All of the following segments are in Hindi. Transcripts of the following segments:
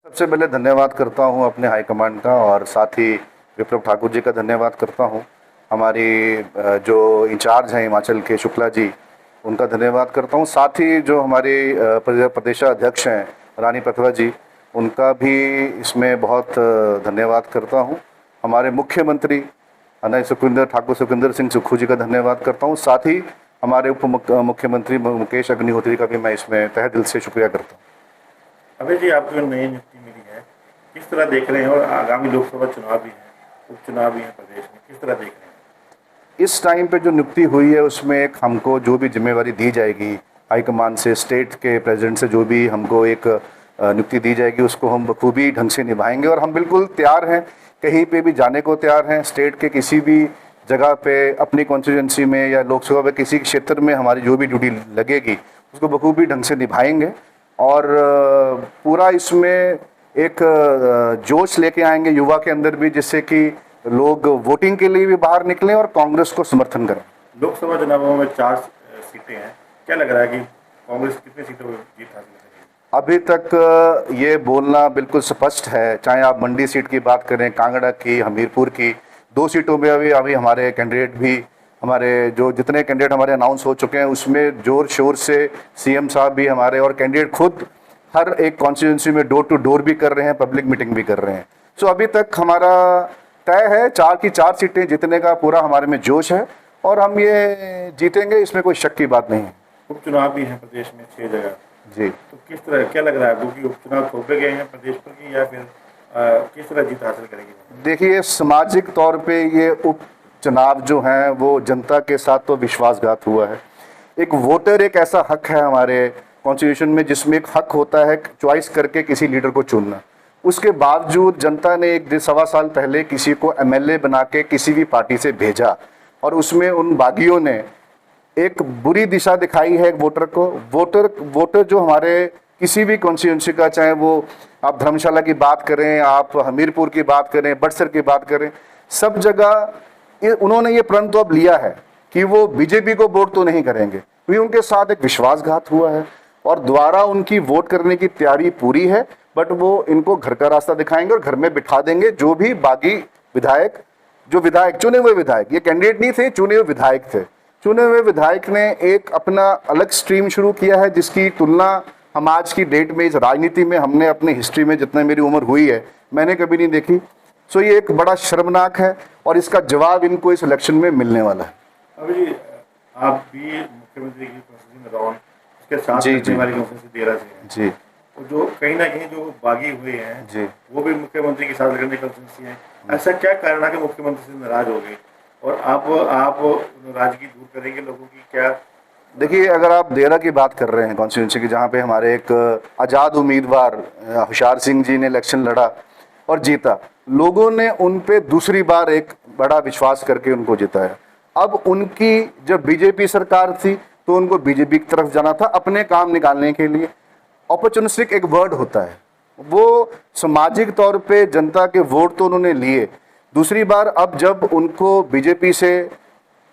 सबसे पहले धन्यवाद करता हूं अपने हाईकमांड का और साथ ही विप्लव ठाकुर जी का धन्यवाद करता हूं। हमारी जो इंचार्ज हैं हिमाचल के शुक्ला जी, उनका धन्यवाद करता हूं। साथ ही जो हमारे प्रदेशाध्यक्ष हैं रानी प्रतिभा जी, उनका भी इसमें बहुत धन्यवाद करता हूं। हमारे मुख्यमंत्री अनय सुखविंदर सिंह सुक्खू जी का धन्यवाद करता हूं। साथ ही हमारे मुख्यमंत्री मुकेश अग्निहोत्री का भी मैं इसमें तहे दिल से शुक्रिया करता हूँ। अभय जी, आपको नई नियुक्ति मिली है, किस तरह देख रहे हैं? और आगामी लोकसभा चुनाव भी है, उपचुनाव भी है प्रदेश में, किस तरह देख रहे हैं? इस टाइम पे जो नियुक्ति हुई है उसमें एक हमको जो भी जिम्मेवारी दी जाएगी हाईकमान से, स्टेट के प्रेसिडेंट से जो भी हमको एक नियुक्ति दी जाएगी उसको हम बखूबी ढंग से निभाएंगे और हम बिल्कुल तैयार हैं, कहीं पे भी जाने को तैयार हैं। स्टेट के किसी भी जगह पे अपनी कॉन्स्टिट्यूंसी में या लोकसभा में किसी क्षेत्र में हमारी जो भी ड्यूटी लगेगी उसको बखूबी ढंग से निभाएंगे और पूरा इसमें एक जोश लेके आएंगे युवा के अंदर भी, जिससे कि लोग वोटिंग के लिए भी बाहर निकलें और कांग्रेस को समर्थन करें। लोकसभा चुनावों में 4 सीटें हैं, क्या लग रहा है कि कांग्रेस कितनी सीटों पर जीत हासिल करेगी? अभी तक ये बोलना बिल्कुल स्पष्ट है, चाहे आप मंडी सीट की बात करें, कांगड़ा की, हमीरपुर की, 2 सीटों में अभी हमारे कैंडिडेट भी, हमारे जो जितने कैंडिडेट हमारे अनाउंस हो चुके हैं उसमें जोर शोर से सीएम साहब भी हमारे और कैंडिडेट खुद हर एक कॉन्स्टिट्यूंसी में डोर टू डोर भी कर रहे हैं, पब्लिक मीटिंग भी कर रहे हैं। सो अभी तक हमारा तय है 4 की 4 सीटें जीतने का पूरा हमारे में जोश है और हम ये जीतेंगे, इसमें कोई शक की बात नहीं है। उपचुनाव भी है प्रदेश में 6 जगह जी, तो किस तरह, क्या लग रहा है क्योंकि उपचुनाव थोपे गए हैं प्रदेश पर की, या फिर किस तरह जीत हासिल करेगी? देखिए, सामाजिक तौर पे ये उपचुनाव जो हैं वो जनता के साथ तो विश्वासघात हुआ है। एक वोटर एक ऐसा हक है हमारे कॉन्स्टिट्यूशन में जिसमें एक हक होता है चॉइस करके किसी लीडर को चुनना। उसके बावजूद जनता ने 1-1.25 साल पहले किसी को एमएलए बना के किसी भी पार्टी से भेजा और उसमें उन बागियों ने एक बुरी दिशा दिखाई है वोटर को। वोटर जो हमारे किसी भी कॉन्स्टिट्यूंसी का, चाहे वो आप धर्मशाला की बात करें, आप हमीरपुर की बात करें, बड़सर की बात करें, सब जगह उन्होंने ये प्रण तो अब लिया है कि वो बीजेपी को वोट तो नहीं करेंगे, क्योंकि उनके साथ एक विश्वासघात हुआ है और दोबारा उनकी वोट करने की तैयारी पूरी है। बट वो इनको घर का रास्ता दिखाएंगे और घर में बिठा देंगे जो भी बागी विधायक, जो विधायक चुने हुए विधायक, ये कैंडिडेट नहीं थे, चुने हुए विधायक थे। चुने हुए विधायक ने एक अपना अलग स्ट्रीम शुरू किया है जिसकी तुलना हम आज की डेट में इस राजनीति में, हमने अपनी हिस्ट्री में, जितने मेरी उम्र हुई है, मैंने कभी नहीं देखी। सो ये एक बड़ा शर्मनाक है और इसका जवाब इनको इस इलेक्शन में मिलने वाला है। अभी आप भी मुख्यमंत्री की कॉन्स्टिट्यूंसी में रहो, उसके साथ जी जी हमारी कॉन्स्टिट्यूंसी 13 से है जी, और जो कहीं ना कहीं जो बागी हुए हैं जी, वो भी मुख्यमंत्री के साथ लगने की कॉन्स्टिट्यूंसी है। ऐसा क्या कारण है कि मुख्यमंत्री से नाराज हो गए और आप नाराजगी दूर करेंगे लोगों की? क्या देखिए, अगर आप देरा की बात कर रहे हैं कॉन्स्टिट्यूंसी की, जहाँ पे हमारे एक आज़ाद उम्मीदवार होशियार सिंह जी ने इलेक्शन लड़ा और जीता, लोगों ने उन पे दूसरी बार एक बड़ा विश्वास करके उनको जिताया। अब उनकी जब बीजेपी सरकार थी तो उनको बीजेपी की तरफ जाना था अपने काम निकालने के लिए। अपॉर्चुनिस्टिक एक वर्ड होता है, वो सामाजिक तौर पे जनता के वोट तो उन्होंने लिए, दूसरी बार अब जब उनको बीजेपी से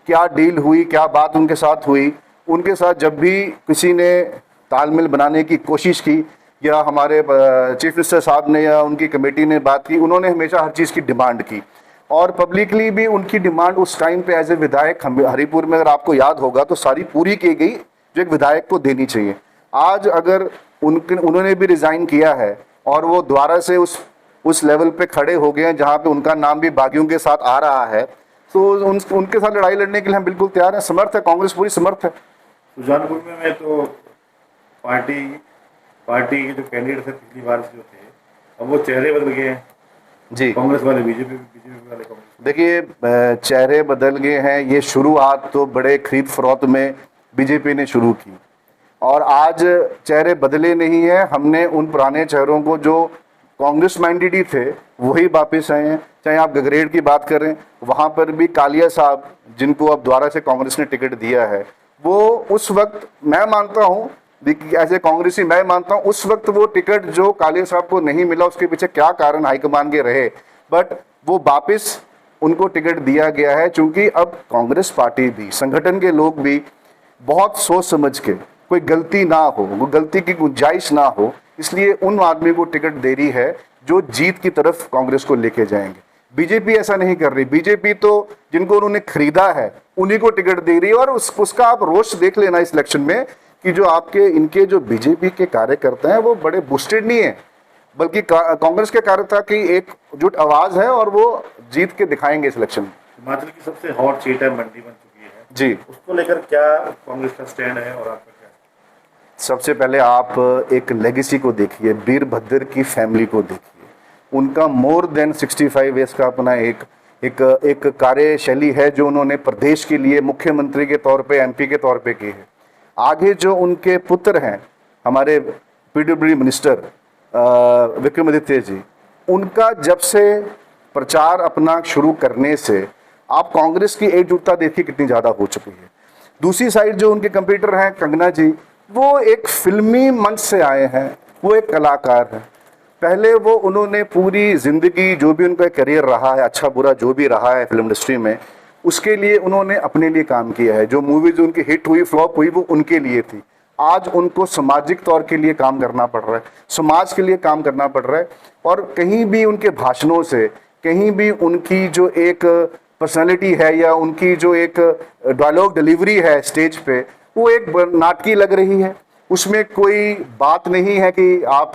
क्या डील हुई, क्या बात उनके साथ हुई, उनके साथ जब भी किसी ने तालमेल बनाने की कोशिश की या हमारे चीफ मिनिस्टर साहब ने या उनकी कमेटी ने बात की, उन्होंने हमेशा हर चीज़ की डिमांड की और पब्लिकली भी उनकी डिमांड उस टाइम पे एज ए विधायक हरिपुर में, अगर आपको याद होगा, तो सारी पूरी की गई जो एक विधायक को देनी चाहिए। आज अगर उन्होंने भी रिज़ाइन किया है और वो दोबारा से उस लेवल पे खड़े हो गए हैं जहाँ पे उनका नाम भी बागियों के साथ आ रहा है, तो उनके साथ लड़ाई लड़ने के लिए हम बिल्कुल तैयार हैं, समर्थ है, कांग्रेस पूरी समर्थ है। सुजानपुर में तो पार्टी के जो कैंडिडेट थे पिछली बार से जो थे, अब वो चेहरे बदल गए हैं जी, कांग्रेस वाले बीजेपी वाले कांग्रेस। देखिए, चेहरे बदल गए हैं, ये शुरुआत तो बड़े खरीद फरोख्त में बीजेपी ने शुरू की और आज चेहरे बदले नहीं हैं। हमने उन पुराने चेहरों को जो कांग्रेस माइंडेड ही थे वही वापस आए हैं। चाहे आप गगरेट की बात करें, वहाँ पर भी कालिया साहब, जिनको अब दोबारा से कांग्रेस ने टिकट दिया है, वो उस वक्त, मैं मानता हूँ ऐसे कांग्रेसी, मैं मानता हूँ उस वक्त वो टिकट जो कालिया साहब को नहीं मिला उसके पीछे क्या कारण हाईकमान के रहे, बट वो वापस उनको टिकट दिया गया है। क्योंकि अब कांग्रेस पार्टी भी, संगठन के लोग भी बहुत सोच समझ के, कोई गलती ना हो, वो गलती की गुंजाइश ना हो, इसलिए उन आदमी को टिकट दे रही है जो जीत की तरफ कांग्रेस को लेके जाएंगे। बीजेपी ऐसा नहीं कर रही। बीजेपी तो जिनको उन्होंने खरीदा है उन्हीं को टिकट दे रही है। और उसका आप रोष देख लेना इस इलेक्शन में कि जो आपके इनके जो बीजेपी के कार्यकर्ता हैं वो बड़े बूस्टेड नहीं है, बल्कि कांग्रेस के कार्यकर्ता की एकजुट आवाज है और वो जीत के दिखाएंगे इस इलेक्शन में। हिमाचल की सबसे हॉट सीट है, मंडी बन चुकी है जी, उसको लेकर क्या कांग्रेस का स्टैंड है और आपका क्या? सबसे पहले आप एक लेगेसी को देखिए, वीरभद्र की फैमिली को देखिए। उनका मोर देन 65 ईयर्स का अपना एक कार्यशैली है जो उन्होंने प्रदेश के लिए मुख्यमंत्री के तौर पे, एमपी के तौर पे की है। आगे जो उनके पुत्र हैं हमारे पीडब्ल्यूडी मिनिस्टर विक्रमादित्य जी, उनका जब से प्रचार अपना शुरू करने से आप कांग्रेस की एकजुटता देखिए कितनी ज़्यादा हो चुकी है। दूसरी साइड जो उनके कंपीटर हैं कंगना जी, वो एक फिल्मी मंच से आए हैं, वो एक कलाकार हैं। पहले वो उन्होंने पूरी ज़िंदगी जो भी उनका करियर रहा है, अच्छा बुरा जो भी रहा है फिल्म इंडस्ट्री में, उसके लिए उन्होंने अपने लिए काम किया है। जो मूवीज उनकी हिट हुई, फ्लॉप हुई, वो उनके लिए थी। आज उनको सामाजिक तौर के लिए काम करना पड़ रहा है, समाज के लिए काम करना पड़ रहा है। और कहीं भी उनके भाषणों से, कहीं भी उनकी जो एक पर्सनालिटी है या उनकी जो एक डायलॉग डिलीवरी है स्टेज पे, वो एक नाटकी लग रही है। उसमें कोई बात नहीं है कि आप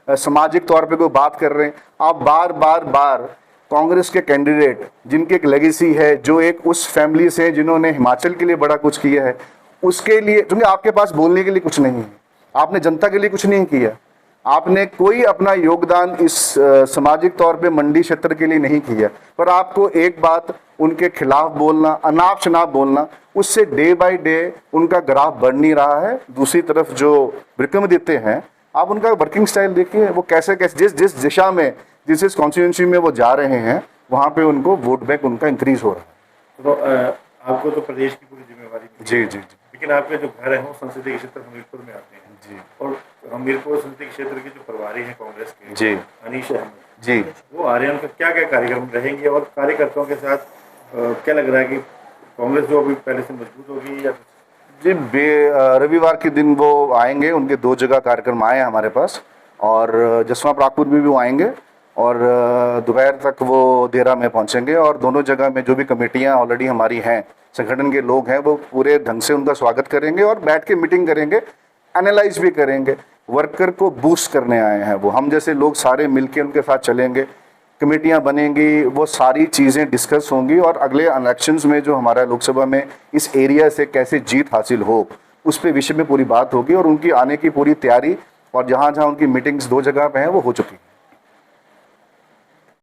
सामाजिक तौर पे कोई बात कर रहे हैं। आप बार बार कांग्रेस के कैंडिडेट जिनकी एक लेगेसी है, जो एक उस फैमिली से जिन्होंने हिमाचल के लिए बड़ा कुछ किया है, उसके लिए, क्योंकि आपके पास बोलने के लिए कुछ नहीं है, आपने जनता के लिए कुछ नहीं किया, आपने कोई अपना योगदान इस सामाजिक तौर पे मंडी क्षेत्र के लिए नहीं किया, पर आपको एक बात उनके खिलाफ बोलना, अनाप शनाप बोलना, उससे डे बाय डे उनका ग्राफ बढ़ नहीं रहा है। दूसरी तरफ जो विक्रमादित्य हैं, आप उनका वर्किंग स्टाइल देखिए, वो कैसे जिस दिशा में, जिस कॉन्स्टिट्यूंसी में वो जा रहे हैं, वहाँ पे उनको वोट बैंक उनका इंक्रीज हो रहा है। तो आपको तो प्रदेश की पूरी जिम्मेवारी जी जी जी। लेकिन आपके जो घर है वो संसदीय क्षेत्र हमीरपुर में आते हैं जी। और हमीरपुर संसदीय क्षेत्र के जो प्रभारी हैं कांग्रेस के जी। अनीश अहमद जी, वो आ रहे हैं, उनका क्या क्या कार्यक्रम रहेंगे और कार्यकर्ताओं के साथ क्या लग रहा है कि कांग्रेस जो अभी पहले से मजबूत होगी या? जी, रविवार के दिन वो आएंगे। उनके 2 जगह कार्यक्रम आए हैं हमारे पास, और जसवां परागपुर में भी वो आएंगे, और दोपहर तक वो देरा में पहुंचेंगे। और दोनों जगह में जो भी कमेटियां ऑलरेडी हमारी हैं, संगठन के लोग हैं, वो पूरे ढंग से उनका स्वागत करेंगे और बैठ के मीटिंग करेंगे, एनालाइज भी करेंगे। वर्कर को बूस्ट करने आए हैं वो, हम जैसे लोग सारे मिलके उनके साथ चलेंगे, कमेटियां बनेंगी, वो सारी चीज़ें डिस्कस होंगी, और अगले इलेक्शंस में जो हमारा लोकसभा में इस एरिया से कैसे जीत हासिल हो, उस पे विषय में पूरी बात होगी। और उनकी आने की पूरी तैयारी, और जहाँ जहाँ उनकी मीटिंग्स 2 जगह पे हैं वो हो चुकी है।